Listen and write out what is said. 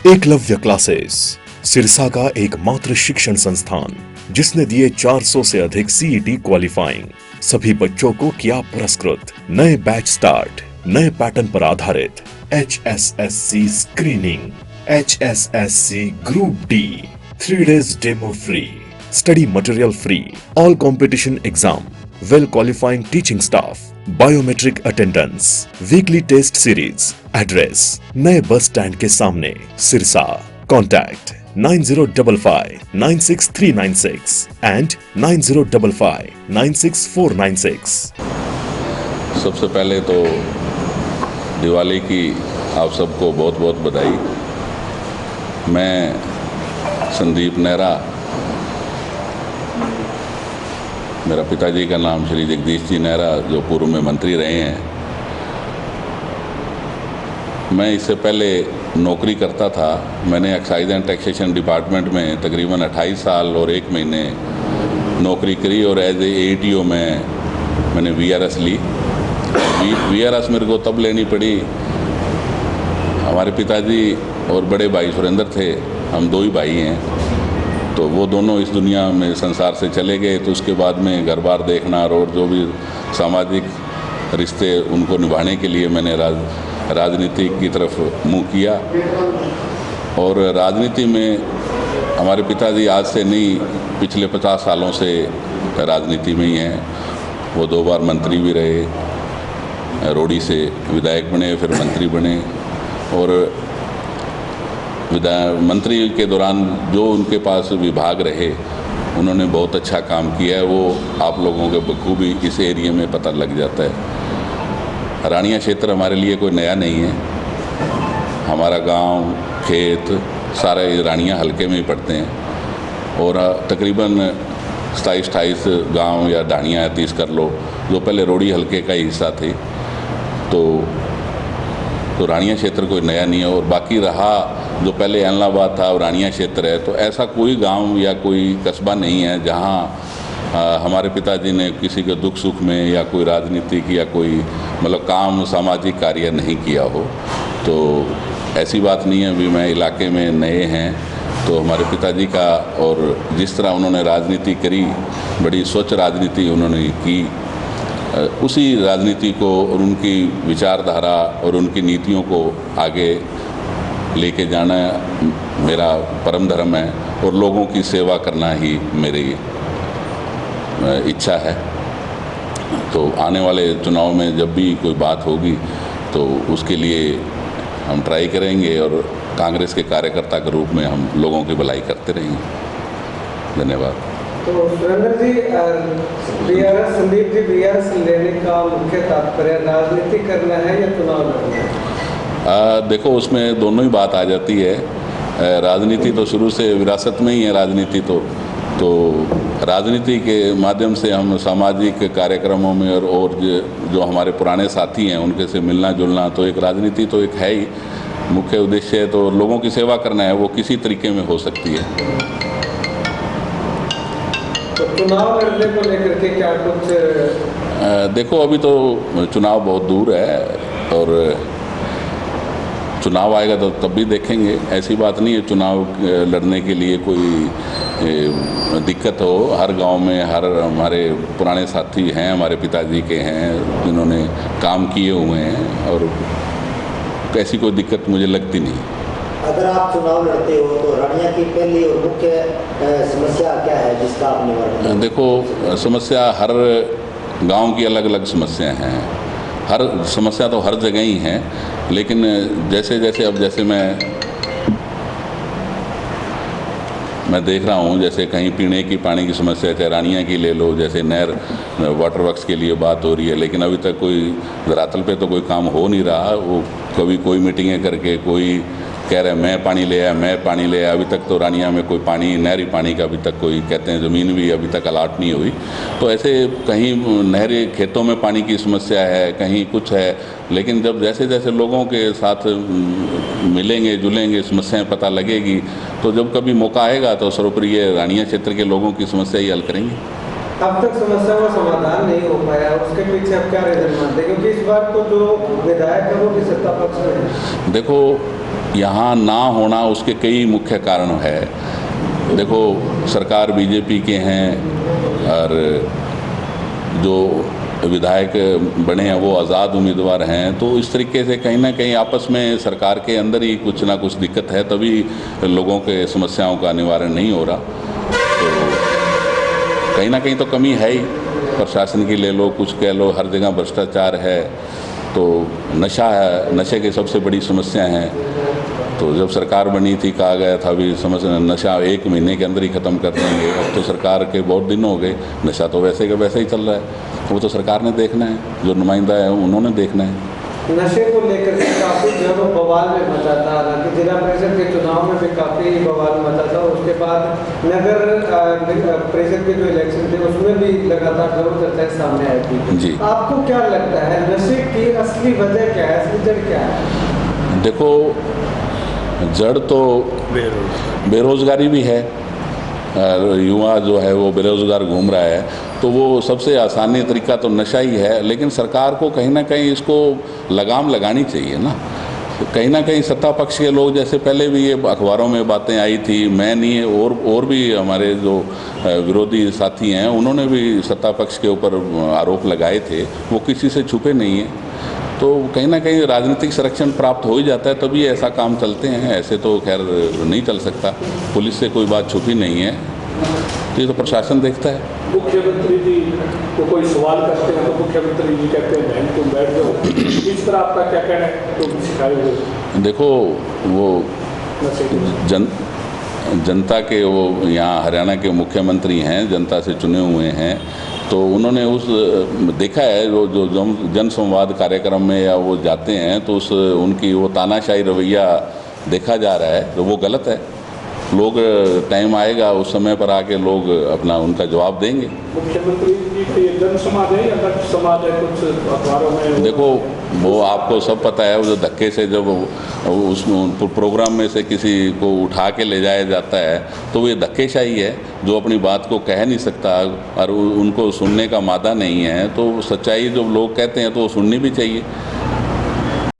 Eklavya classes Sirsa का एकमात्र शिक्षण संस्थान जिसने दिए 400 से अधिक सीईटी क्वालिफाइंग। सभी बच्चों को किया पुरस्कृत। नए बैच स्टार्ट, नए पैटर्न पर आधारित HSSC screening, HSSC group D, 3 days demo free, study material free, all competition exam, well qualifying teaching staff, biometric attendance, weekly test series. Address नए बस स्टैंड के सामने, सिरसा। Contact 9055963396 and 9055964496। सबसे पहले तो दिवाली की आप सबको बहुत बहुत बधाई। मैं संदीप नेहरा, मेरा पिताजी का नाम श्री जगदीश जी नेहरा, जो पूर्व में मंत्री रहे हैं। मैं इससे पहले नौकरी करता था। मैंने एक्साइज एंड टैक्सेशन डिपार्टमेंट में तकरीबन 28 साल और 1 महीने नौकरी करी और एज ए ATO में मैंने VRS ली। VRS मेरे को तब लेनी पड़ी, हमारे पिताजी और बड़े भाई सुरेंद्र थे, हम 2 ही भाई हैं, तो वो दोनों इस दुनिया में संसार से चले गए। तो उसके बाद में घर बार देखना और जो भी सामाजिक रिश्ते उनको निभाने के लिए मैंने राजनीति की तरफ मुँह किया। और राजनीति में हमारे पिताजी आज से नहीं, पिछले 50 सालों से राजनीति में ही हैं। वो 2 बार मंत्री भी रहे, रोड़ी से विधायक बने, फिर मंत्री बने। और मंत्री के दौरान जो उनके पास विभाग रहे, उन्होंने बहुत अच्छा काम किया है। वो आप लोगों के बखूबी इस एरिया में पता लग जाता है। रानिया क्षेत्र हमारे लिए कोई नया नहीं है। हमारा गांव, खेत सारे रानिया हलके में ही पड़ते हैं और तकरीबन 27-28 गांव या ढाणियाँ 30 कर लो, जो पहले रोड़ी हलके का ही हिस्सा थे। तो रानिया क्षेत्र कोई नया नहीं है। और बाकी रहा जो पहले एलनाबाद था और रानिया क्षेत्र है, तो ऐसा कोई गांव या कोई कस्बा नहीं है जहां हमारे पिताजी ने किसी के दुख सुख में या कोई राजनीतिक या कोई मतलब काम, सामाजिक कार्य नहीं किया हो। तो ऐसी बात नहीं है भी मैं इलाके में नए हैं। तो हमारे पिताजी का और जिस तरह उन्होंने राजनीति करी, बड़ी स्वच्छ राजनीति उन्होंने की, उसी राजनीति को और उनकी विचारधारा और उनकी नीतियों को आगे लेके जाना मेरा परम धर्म है और लोगों की सेवा करना ही मेरी इच्छा है। तो आने वाले चुनाव में जब भी कोई बात होगी तो उसके लिए हम ट्राई करेंगे और कांग्रेस के कार्यकर्ता के रूप में हम लोगों की भलाई करते रहेंगे। धन्यवाद। तो सुरेंद्र जी, संदीप जी, VRS लेने का मुख्य तात्पर्य राजनीति करना है या चुनाव लड़ना है? देखो, उसमें दोनों ही बात आ जाती है। राजनीति तो शुरू से विरासत में ही है। राजनीति तो राजनीति के माध्यम से हम सामाजिक कार्यक्रमों में और जो हमारे पुराने साथी हैं उनके से मिलना जुलना, तो एक राजनीति तो एक है ही। मुख्य उद्देश्य तो लोगों की सेवा करना है, वो किसी तरीके में हो सकती है। तो चुनाव लड़ने को लेकर के क्या कुछ? देखो, अभी तो चुनाव बहुत दूर है और चुनाव आएगा तो तब भी देखेंगे। ऐसी बात नहीं है चुनाव लड़ने के लिए कोई दिक्कत हो। हर गांव में हमारे पुराने साथी हैं, हमारे पिताजी के हैं, जिन्होंने काम किए हुए हैं और ऐसी कोई दिक्कत मुझे लगती नहीं। अगर आप चुनाव लड़ते हो तो रानिया की पहली और मुख्य समस्या क्या है जिसका आप निवारण? देखो, समस्या हर गांव की अलग अलग समस्याएं हैं। हर समस्या तो हर जगह ही है, लेकिन जैसे मैं देख रहा हूँ, जैसे कहीं पीने की पानी की समस्या, चाहे रानिया की ले लो, जैसे नहर वाटर वर्क्स के लिए बात हो रही है, लेकिन अभी तक कोई धरातल पे तो कोई काम हो नहीं रहा। वो कभी कोई मीटिंगें करके कोई कह रहे हैं मैं पानी ले आया, अभी तक तो रानिया में कोई पानी, नहरी पानी का अभी तक कोई, कहते हैं ज़मीन भी अभी तक अलाट नहीं हुई। तो ऐसे कहीं नहरी खेतों में पानी की समस्या है, कहीं कुछ है। लेकिन जब जैसे जैसे लोगों के साथ मिलेंगे जुलेंगे, समस्याएं पता लगेगी, तो जब कभी मौका आएगा तो सर्वोपरि रानिया क्षेत्र के लोगों की समस्या ही हल करेंगे। अब तक समस्या का समाधान नहीं हो पाया, उसके पीछे आप क्या रीजन मानते हैं? क्योंकि इस बार तो जो विधायक है वो भी सत्ता पक्ष में है। देखो, यहाँ ना होना उसके कई मुख्य कारण है। देखो, सरकार बीजेपी के हैं और जो विधायक बने हैं वो आज़ाद उम्मीदवार हैं, तो इस तरीके से कहीं ना कहीं आपस में सरकार के अंदर ही कुछ ना कुछ दिक्कत है, तभी लोगों के समस्याओं का निवारण नहीं हो रहा। तो कहीं ना कहीं तो कमी है ही, प्रशासन की ले लो, कुछ कह लो, हर जगह भ्रष्टाचार है, तो नशा है, नशे की सबसे बड़ी समस्या है। तो जब सरकार बनी थी कहा गया था भी नशा 1 महीने के अंदर ही ख़त्म कर देंगे। अब तो सरकार के बहुत दिन हो गए, नशा तो वैसे के वैसे ही चल रहा है। वो तो सरकार ने देखना है, जो नुमाइंदा है उन्होंने देखना है। नशे को लेकर के काफ़ी जो बवाल में मचा था, हालांकि जिला परिषद के चुनाव में भी काफ़ी बवाल मचा था। उसके बाद नगर परिषद के जो इलेक्शन थे उसमें भी लगातार जरूर चर्चाएं सामने आई थी जी। आपको क्या लगता है नशे की असली वजह क्या है, असली जड़ क्या है? देखो, जड़ तो बेरोजगारी भी है। युवा जो है वो बेरोजगार घूम रहा है, तो वो सबसे आसानी तरीका तो नशा ही है। लेकिन सरकार को कहीं ना कहीं इसको लगाम लगानी चाहिए ना। तो कहीं ना कहीं सत्ता पक्ष के लोग, जैसे पहले भी ये अखबारों में बातें आई थी, मैं नहीं और भी हमारे जो विरोधी साथी हैं उन्होंने भी सत्ता पक्ष के ऊपर आरोप लगाए थे, वो किसी से छुपे नहीं हैं। तो कहीं ना कहीं राजनीतिक संरक्षण प्राप्त हो ही जाता है, तभी ऐसा काम चलते हैं। ऐसे तो खैर नहीं चल सकता, पुलिस से कोई बात छुपी नहीं है, तो ये तो प्रशासन देखता है। मुख्यमंत्री जी को कोई सवाल करते हैं तो मुख्यमंत्री जी कहते हैं बहन तुम बैठ जाओ, इस तरह आपका क्या कहना है? तो सिखाए हुए देखो, वो जनता के, वो यहाँ हरियाणा के मुख्यमंत्री हैं, जनता से चुने हुए हैं, तो उन्होंने उस देखा है जो जन संवाद कार्यक्रम में या वो जाते हैं तो उनकी वो तानाशाही रवैया देखा जा रहा है, तो वो गलत है। लोग टाइम आएगा उस समय पर आके लोग अपना उनका जवाब देंगे। मुख्यमंत्री जी के जन समाज है या दक्ष समाज है? कुछ अखबारों में देखो, वो आपको सब पता है, वो जो धक्के से जब उस प्रोग्राम में से किसी को उठा के ले जाया जाता है तो ये धक्केशाही है, जो अपनी बात को कह नहीं सकता और उनको सुनने का मादा नहीं है। तो सच्चाई जब लोग कहते हैं तो वो सुननी भी चाहिए।